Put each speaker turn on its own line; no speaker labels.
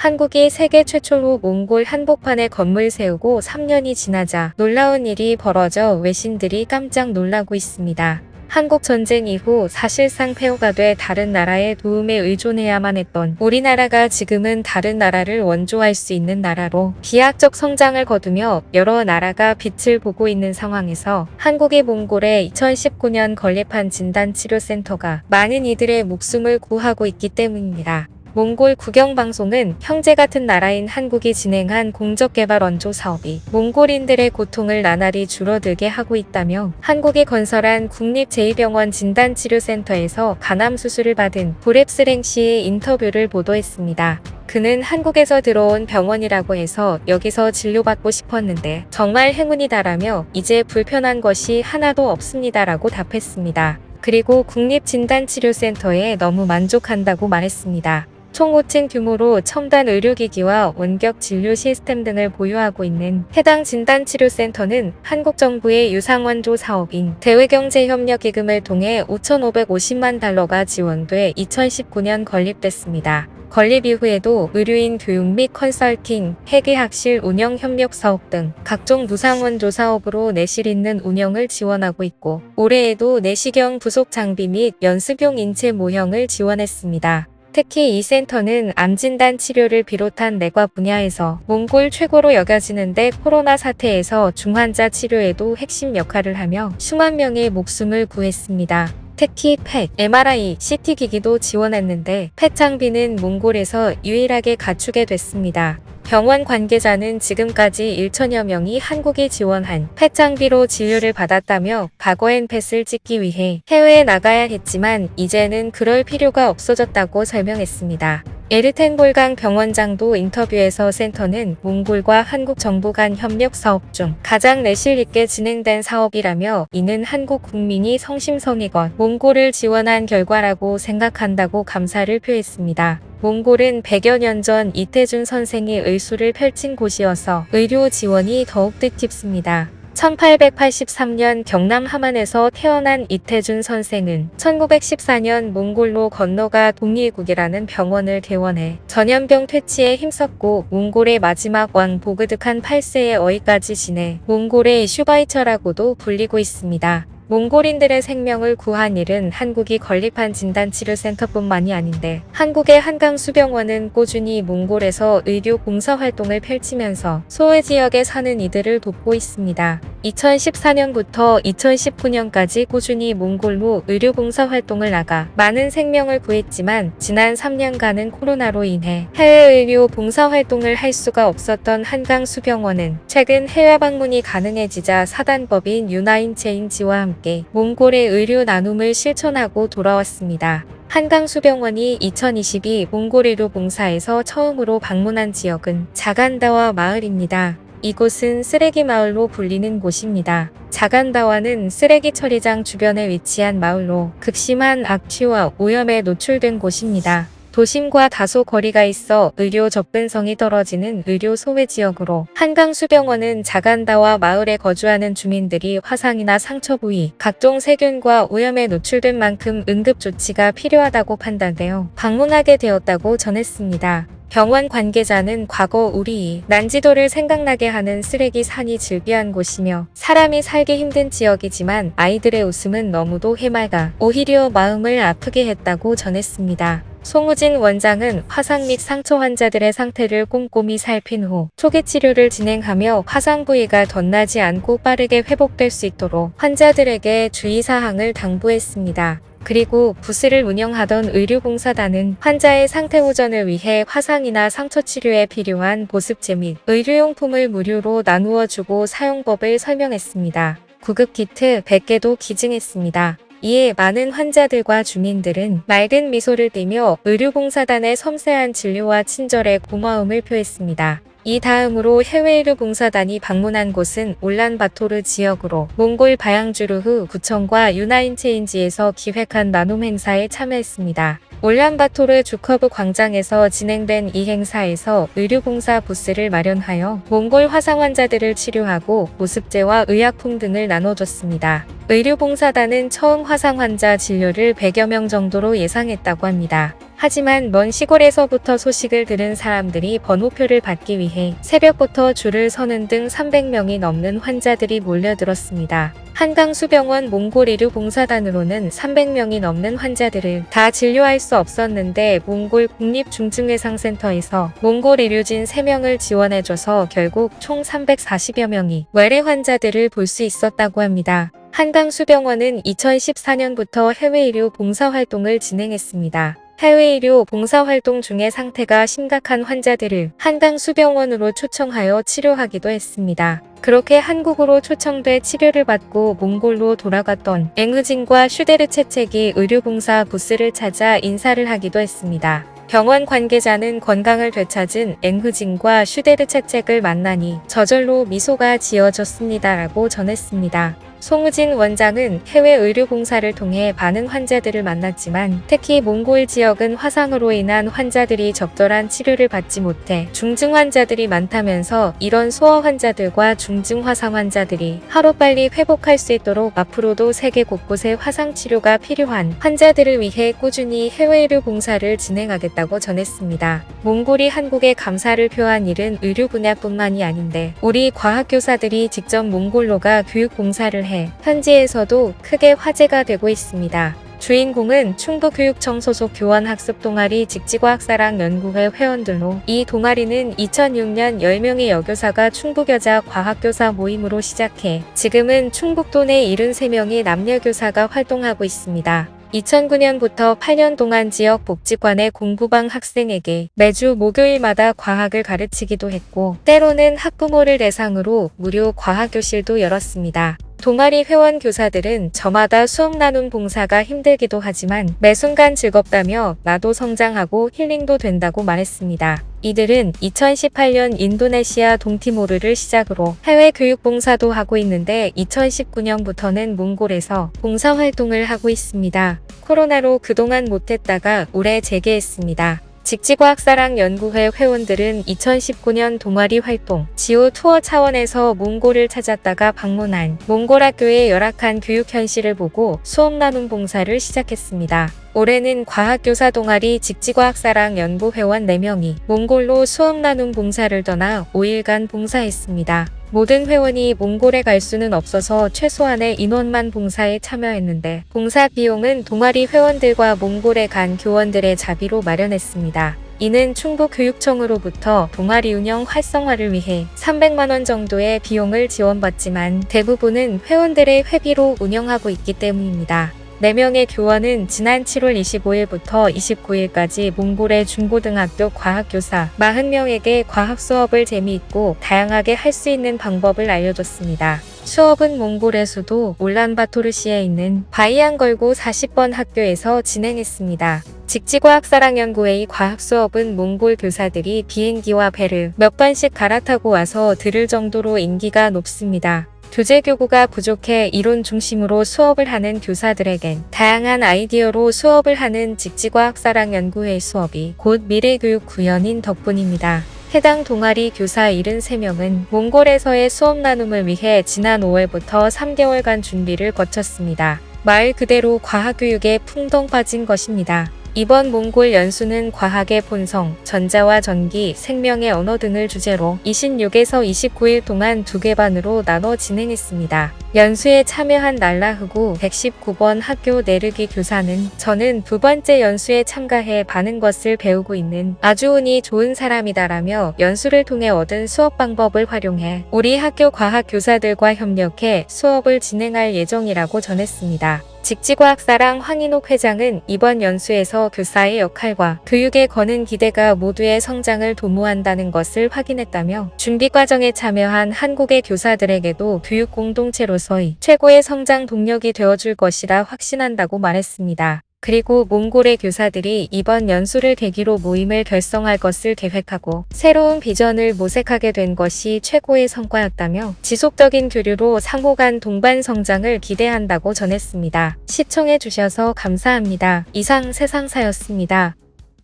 한국이 세계 최초로 몽골 한복판에 건물 세우고 3년이 지나자 놀라운 일이 벌어져 외신들이 깜짝 놀라고 있습니다. 한국 전쟁 이후 사실상 폐허가 돼 다른 나라의 도움에 의존해야만 했던 우리나라가 지금은 다른 나라를 원조할 수 있는 나라로 비약적 성장을 거두며 여러 나라가 빛을 보고 있는 상황에서 한국이 몽골에 2019년 건립한 진단치료센터가 많은 이들의 목숨을 구하고 있기 때문입니다. 몽골 국영방송은 형제 같은 나라인 한국이 진행한 공적개발 원조 사업이 몽골인들의 고통을 나날이 줄어들게 하고 있다며 한국이 건설한 국립-제2병원 진단치료센터에서 간암 수술을 받은 브랩스랭 씨의 인터뷰를 보도했습니다. 그는 한국에서 들어온 병원이라고 해서 여기서 진료받고 싶었는데 정말 행운이다라며 이제 불편한 것이 하나도 없습니다라고 답했습니다. 그리고 국립진단치료센터에 너무 만족한다고 말했습니다. 총 5층 규모로 첨단 의료기기와 원격 진료 시스템 등을 보유하고 있는 해당 진단치료센터는 한국 정부의 유상원조 사업인 대외경제협력기금을 통해 5,550만 달러가 지원돼 2019년 건립됐습니다. 건립 이후에도 의료인 교육 및 컨설팅, 회계학실 운영 협력 사업 등 각종 무상원조 사업으로 내실 있는 운영을 지원하고 있고 올해에도 내시경 부속 장비 및 연습용 인체 모형을 지원했습니다. 특히 이 센터는 암 진단 치료를 비롯한 내과 분야에서 몽골 최고로 여겨지는데 코로나 사태에서 중환자 치료에도 핵심 역할을 하며 수만 명의 목숨을 구했습니다. 특히 펫, MRI, CT 기기도 지원했는데 펫 장비는 몽골에서 유일하게 갖추게 됐습니다. 병원 관계자는 지금까지 1천여 명이 한국이 지원한 펫 장비로 진료를 받았다며 과거엔 펫을 찍기 위해 해외에 나가야 했지만 이제는 그럴 필요가 없어졌다고 설명했습니다. 에르텐볼강 병원장도 인터뷰에서 센터는 몽골과 한국 정부 간 협력 사업 중 가장 내실 있게 진행된 사업이라며 이는 한국 국민이 성심성의껏 몽골을 지원한 결과라고 생각한다고 감사를 표했습니다. 몽골은 100여 년 전 이태준 선생이 의술을 펼친 곳이어서 의료 지원이 더욱 뜻깊습니다. 1883년 경남 함안에서 태어난 이태준 선생은 1914년 몽골로 건너가 독립국이라는 병원을 개원해 전염병 퇴치에 힘썼고 몽골의 마지막 왕 보그드칸 8세의 어이까지 지내 몽골의 슈바이처라고도 불리고 있습니다. 몽골인들의 생명을 구한 일은 한국이 건립한 진단치료센터뿐만이 아닌데 한국의 한강수병원은 꾸준히 몽골에서 의료 봉사활동을 펼치면서 소외 지역에 사는 이들을 돕고 있습니다. 2014년부터 2019년까지 꾸준히 몽골로 의료 봉사활동을 나가 많은 생명을 구했지만 지난 3년간은 코로나로 인해 해외 의료 봉사활동을 할 수가 없었던 한강수병원은 최근 해외 방문이 가능해지자 사단법인 유나인체인지와 함께 몽골의 의료 나눔을 실천하고 돌아왔습니다. 한강수병원이 2022 몽골 의료 봉사에서 처음으로 방문한 지역은 자간다와 마을입니다. 이곳은 쓰레기 마을로 불리는 곳입니다. 자간다와는 쓰레기 처리장 주변에 위치한 마을로 극심한 악취와 오염에 노출된 곳입니다. 도심과 다소 거리가 있어 의료 접근성이 떨어지는 의료 소외 지역으로 한강수병원은 자간다와 마을에 거주하는 주민들이 화상이나 상처 부위, 각종 세균과 오염에 노출된 만큼 응급 조치가 필요하다고 판단되어 방문하게 되었다고 전했습니다. 병원 관계자는 과거 우리 난지도를 생각나게 하는 쓰레기 산이 즐비한 곳이며 사람이 살기 힘든 지역이지만 아이들의 웃음은 너무도 해맑아 오히려 마음을 아프게 했다고 전했습니다. 송우진 원장은 화상 및 상처 환자들의 상태를 꼼꼼히 살핀 후 초기 치료를 진행하며 화상 부위가 덧나지 않고 빠르게 회복될 수 있도록 환자들에게 주의사항을 당부했습니다. 그리고 부스를 운영하던 의료봉사단은 환자의 상태 호전을 위해 화상이나 상처 치료에 필요한 보습제 및 의료용품을 무료로 나누어 주고 사용법을 설명했습니다. 구급 키트 100개도 기증했습니다. 이에 많은 환자들과 주민들은 맑은 미소를 띠며 의료봉사단의 섬세한 진료와 친절에 고마움을 표했습니다. 이 다음으로 해외의료봉사단이 방문한 곳은 울란바토르 지역으로 몽골 바양주르흐 구청과 유나인체인지에서 기획한 나눔 행사에 참여했습니다. 울란바토르 주커브 광장에서 진행된 이 행사에서 의료봉사 부스를 마련하여 몽골 화상 환자들을 치료하고 보습제와 의약품 등을 나눠줬습니다. 의료봉사단은 처음 화상 환자 진료를 100여 명 정도로 예상했다고 합니다. 하지만 먼 시골에서부터 소식을 들은 사람들이 번호표를 받기 위해 새벽부터 줄을 서는 등 300명이 넘는 환자들이 몰려들었습니다. 한강수병원 몽골 의료 봉사단으로는 300명이 넘는 환자들을 다 진료할 수 없었는데 몽골 국립중증외상센터에서 몽골 의료진 3명을 지원해줘서 결국 총 340여 명이 외래 환자들을 볼 수 있었다고 합니다. 한강수병원은 2014년부터 해외의료 봉사활동을 진행했습니다. 해외의료 봉사활동 중에 상태가 심각한 환자들을 한강수병원으로 초청하여 치료하기도 했습니다. 그렇게 한국으로 초청돼 치료를 받고 몽골로 돌아갔던 앵흐진과 슈데르체책이 의료봉사 부스를 찾아 인사를 하기도 했습니다. 병원 관계자는 건강을 되찾은 앵흐진과 슈데르체책을 만나니 저절로 미소가 지어졌습니다라고 전했습니다. 송우진 원장은 해외 의료봉사를 통해 많은 환자들을 만났지만 특히 몽골 지역은 화상으로 인한 환자들이 적절한 치료를 받지 못해 중증 환자들이 많다면서 이런 소아 환자들과 중증 화상 환자들이 하루빨리 회복할 수 있도록 앞으로도 세계 곳곳에 화상 치료가 필요한 환자들을 위해 꾸준히 해외 의료봉사를 진행하겠다고 전했습니다. 몽골이 한국에 감사를 표한 일은 의료 분야뿐만이 아닌데 우리 과학교사들이 직접 몽골로 가 교육봉사를 해 현지에서도 크게 화제가 되고 있습니다. 주인공은 충북교육청 소속 교원학습동아리 직지과학사랑연구회 회원들로 이 동아리는 2006년 10명의 여교사가 충북여자과학교사 모임으로 시작해 지금은 충북도 내 73명의 남녀교사가 활동하고 있습니다. 2009년부터 8년 동안 지역 복지관의 공부방 학생에게 매주 목요일마다 과학을 가르치기도 했고 때로는 학부모를 대상으로 무료 과학교실도 열었습니다. 동아리 회원 교사들은 저마다 수업 나눔 봉사가 힘들기도 하지만 매 순간 즐겁다며 나도 성장하고 힐링도 된다고 말했습니다. 이들은 2018년 인도네시아 동티모르를 시작으로 해외 교육 봉사도 하고 있는데 2019년부터는 몽골에서 봉사활동을 하고 있습니다. 코로나로 그동안 못했다가 올해 재개했습니다. 직지과학사랑연구회 회원들은 2019년 동아리 활동, 지오 투어 차원에서 몽골을 찾았다가 방문한 몽골 학교의 열악한 교육 현실을 보고 수업 나눔 봉사를 시작했습니다. 올해는 과학교사 동아리 직지과학사랑연구 회원 4명이 몽골로 수업 나눔 봉사를 떠나 5일간 봉사했습니다. 모든 회원이 몽골에 갈 수는 없어서 최소한의 인원만 봉사에 참여했는데 봉사 비용은 동아리 회원들과 몽골에 간 교원들의 자비로 마련했습니다. 이는 충북교육청으로부터 동아리 운영 활성화를 위해 300만 원 정도의 비용을 지원받지만 대부분은 회원들의 회비로 운영하고 있기 때문입니다. 4명의 교원은 지난 7월 25일부터 29일까지 몽골의 중고등학교 과학교사 40명에게 과학 수업을 재미있고 다양하게 할 수 있는 방법을 알려줬습니다. 수업은 몽골의 수도 울란바토르시에 있는 바이안걸고 40번 학교에서 진행했습니다. 직지과학사랑연구회의 과학 수업은 몽골 교사들이 비행기와 배를 몇 번씩 갈아타고 와서 들을 정도로 인기가 높습니다. 교재 교구가 부족해 이론 중심으로 수업을 하는 교사들에겐 다양한 아이디어로 수업을 하는 직지과학사랑연구회 수업이 곧 미래교육 구현인 덕분입니다. 해당 동아리 교사 73명은 몽골에서의 수업 나눔을 위해 지난 5월부터 3개월간 준비를 거쳤습니다. 말 그대로 과학교육에 풍덩 빠진 것입니다. 이번 몽골 연수는 과학의 본성, 전자와 전기, 생명의 언어 등을 주제로 26에서 29일 동안 2개 반으로 나눠 진행했습니다. 연수에 참여한 날라흐구 119번 학교 내르기 교사는 저는 2번째 연수에 참가해 많은 것을 배우고 있는 아주 운이 좋은 사람이다라며 연수를 통해 얻은 수업 방법을 활용해 우리 학교 과학 교사들과 협력해 수업을 진행할 예정이라고 전했습니다. 직지과학사랑 황인옥 회장은 이번 연수에서 교사의 역할과 교육에 거는 기대가 모두의 성장을 도모한다는 것을 확인했다며 준비 과정에 참여한 한국의 교사들에게도 교육 공동체로서의 최고의 성장 동력이 되어줄 것이라 확신한다고 말했습니다. 그리고 몽골의 교사들이 이번 연수를 계기로 모임을 결성할 것을 계획하고 새로운 비전을 모색하게 된 것이 최고의 성과였다며 지속적인 교류로 상호 간 동반 성장을 기대한다고 전했습니다. 시청해주셔서 감사합니다. 이상 세상사였습니다.